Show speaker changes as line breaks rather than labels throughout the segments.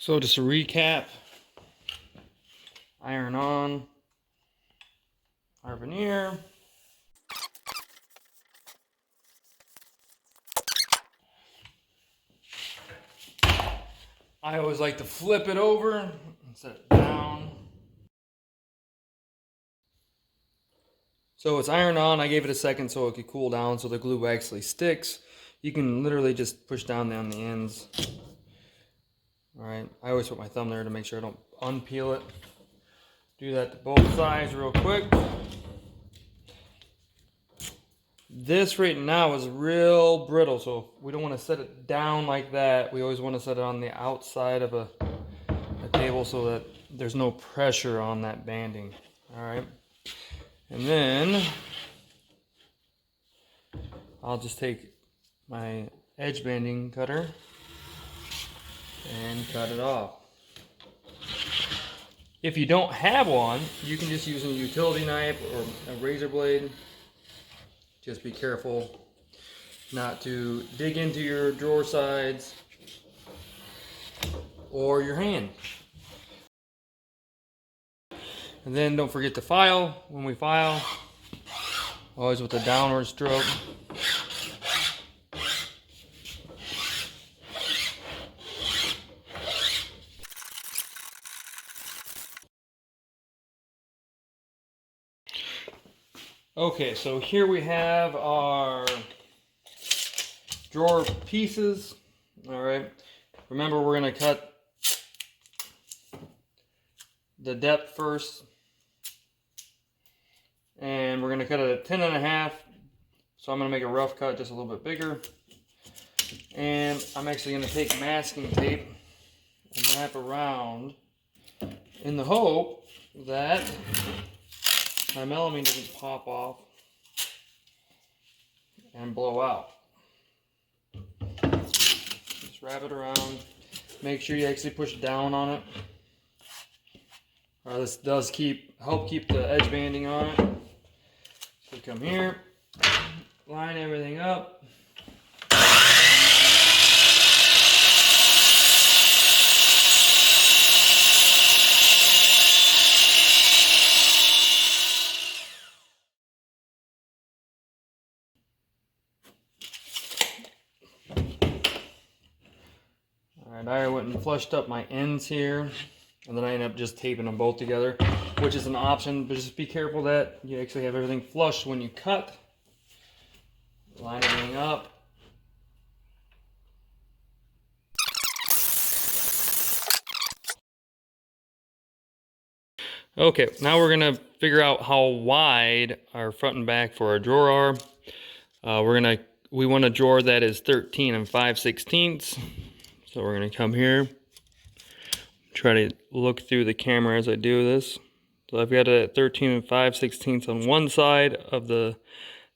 So just a recap, iron on our veneer. I always like to flip it over and set it down. So it's ironed on. I gave it a second so it could cool down so the glue actually sticks. You can literally just push down on the ends. All right, I always put my thumb there to make sure I don't unpeel it. Do that to both sides real quick. This right now is real brittle, so we don't want to set it down like that. We always want to set it on the outside of a table so that there's no pressure on that banding. All right, and then I'll just take my edge banding cutter and cut it off. If you don't have one, you can just use a utility knife or a razor blade. Just be careful not to dig into your drawer sides or your hand. And then don't forget to file. When we file, always with a downward stroke. Okay, so here we have our drawer pieces. All right, remember we're gonna cut the depth first, and we're gonna cut it at 10.5. So I'm gonna make a rough cut just a little bit bigger, and I'm actually gonna take masking tape and wrap around in the hope that my melamine doesn't pop off and blow out. Just wrap it around. Make sure you actually push down on it. This does help keep the edge banding on it. So come here, line everything up. I went and flushed up my ends here, and then I ended up just taping them both together, which is an option, but just be careful that you actually have everything flush when you cut. Line everything up. Okay, now we're gonna figure out how wide our front and back for our drawer are. We want a drawer that is 13 5/16. So we're gonna come here, try to look through the camera as I do this. So I've got it at 13 5/16 on one side of the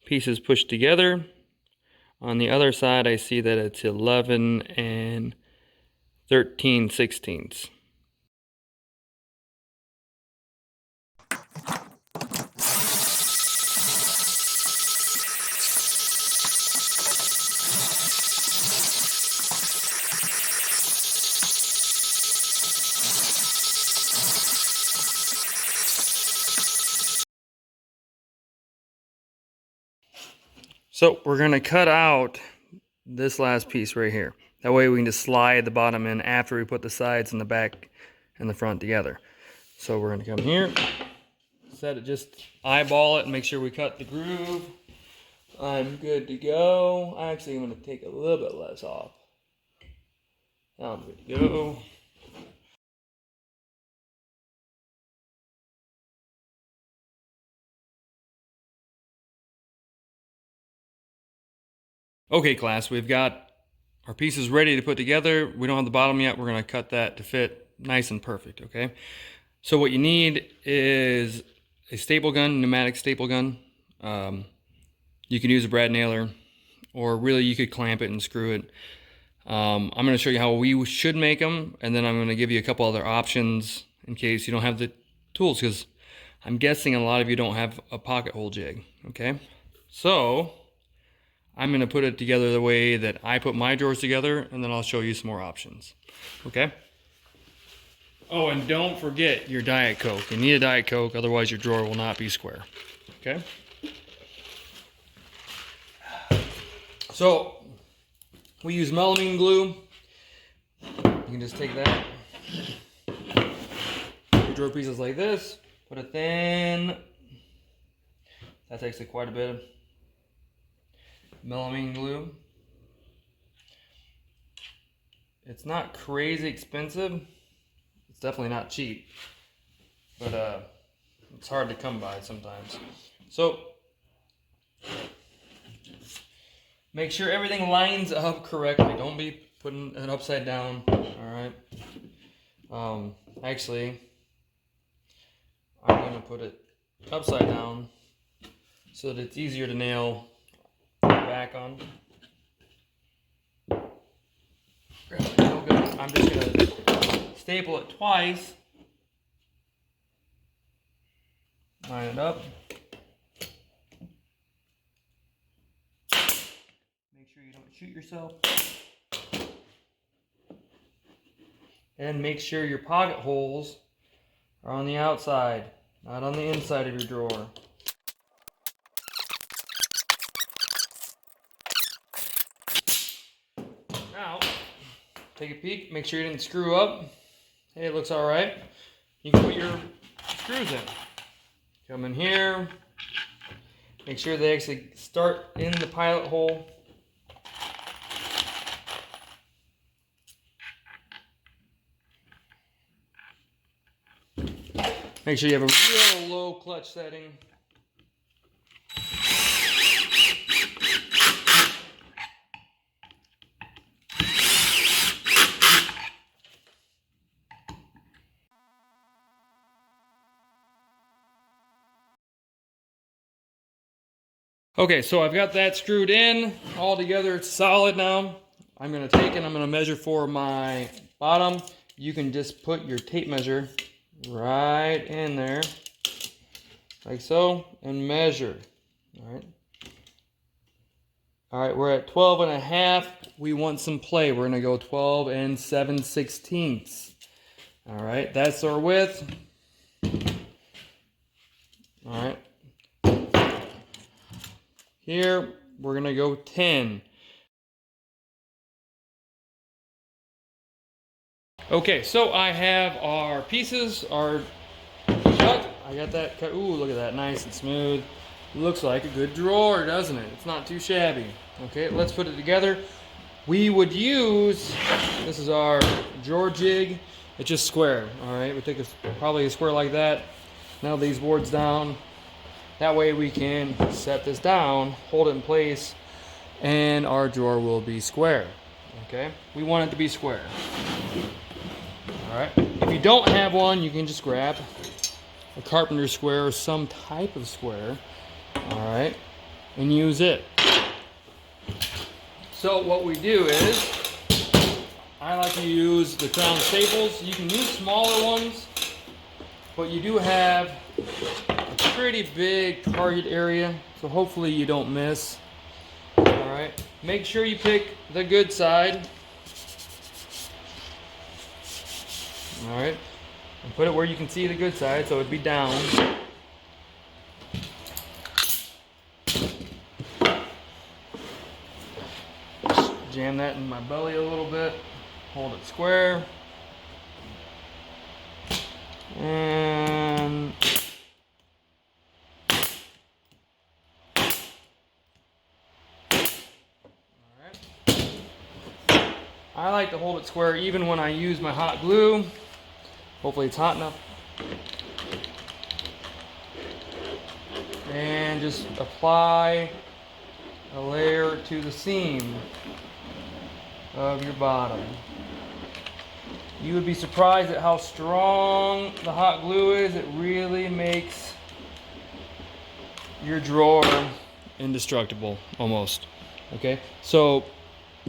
pieces pushed together. On the other side, I see that it's 11 13/16. So we're gonna cut out this last piece right here. That way we can just slide the bottom in after we put the sides and the back and the front together. So we're gonna come here, set it, just eyeball it and make sure we cut the groove. I'm good to go. Actually, I'm gonna take a little bit less off. Now I'm good to go. Okay, class, we've got our pieces ready to put together. We don't have the bottom yet. We're gonna cut that to fit nice and perfect, okay? So what you need is a staple gun, pneumatic staple gun. You can use a brad nailer, or really you could clamp it and screw it. I'm gonna show you how we should make them, and then I'm gonna give you a couple other options in case you don't have the tools, because I'm guessing a lot of you don't have a pocket hole jig, okay? So I'm gonna put it together the way that I put my drawers together, and then I'll show you some more options, okay? Oh, and don't forget your Diet Coke. You need a Diet Coke, otherwise your drawer will not be square. Okay? So, we use melamine glue. You can just take that, your drawer pieces like this, put a thin, that takes quite a bit of melamine glue. It's not crazy expensive. It's definitely not cheap, but it's hard to come by sometimes. So make sure everything lines up correctly. Don't be putting it upside down. All right. Actually, I'm going to put it upside down so that it's easier to nail back on. I'm just going to staple it twice. Line it up. Make sure you don't shoot yourself. And make sure your pocket holes are on the outside, not on the inside of your drawer. Now, take a peek, make sure you didn't screw up. Hey, it looks all right. You can put your screws in. Come in here. Make sure they actually start in the pilot hole. Make sure you have a real low clutch setting. Okay, so I've got that screwed in all together. It's solid now. I'm going to take it, I'm going to measure for my bottom. You can just put your tape measure right in there, like so, and measure. All right, we're at 12 and a half. We want some play. We're going to go 12 and 7/16. All right, that's our width. All right. Here, we're going to go 10. Okay, so I have our pieces are cut. I got that cut. Ooh, look at that, nice and smooth. Looks like a good drawer, doesn't it? It's not too shabby. Okay, let's put it together. We would use, this is our drawer jig. It's just square, all right? We take probably a square like that. Nail these boards down. That way we can set this down, hold it in place, and our drawer will be square, okay? We want it to be square. All right, if you don't have one, you can just grab a carpenter square or some type of square, all right, and use it. So what we do is, I like to use the crown staples. You can use smaller ones, but you do have a pretty big target area, so hopefully you don't miss. All right, make sure you pick the good side. All right, and put it where you can see the good side, so it'd be down. Just jam that in my belly a little bit, hold it square, and I like to hold it square even when I use my hot glue. Hopefully it's hot enough. And just apply a layer to the seam of your bottom. You would be surprised at how strong the hot glue is. It really makes your drawer indestructible, almost. Okay, so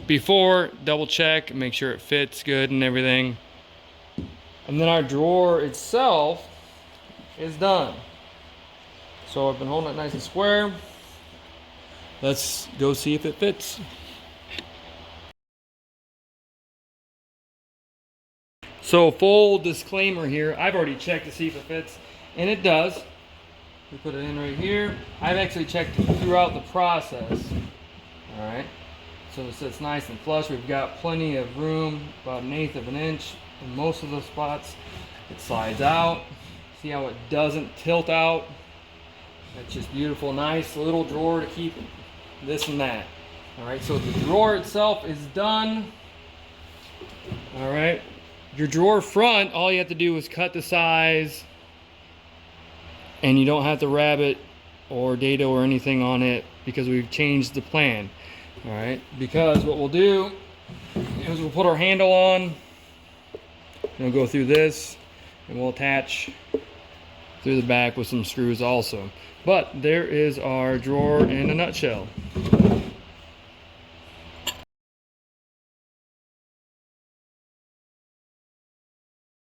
before, double check, make sure it fits good and everything. And then our drawer itself is done. So I've been holding it nice and square. Let's go see if it fits. So full disclaimer here, I've already checked to see if it fits, and it does. We put it in right here. I've actually checked throughout the process. All right, so it sits nice and flush. We've got plenty of room, about 1/8 of an inch in most of the spots. It slides out. See how it doesn't tilt out? That's just beautiful. Nice little drawer to keep this and that. All right, so the drawer itself is done. All right, your drawer front, all you have to do is cut the size, and you don't have to rabbet or dado or anything on it because we've changed the plan. All right, because what we'll do is we'll put our handle on, and we'll go through this, and we'll attach through the back with some screws also. But there is our drawer in a nutshell.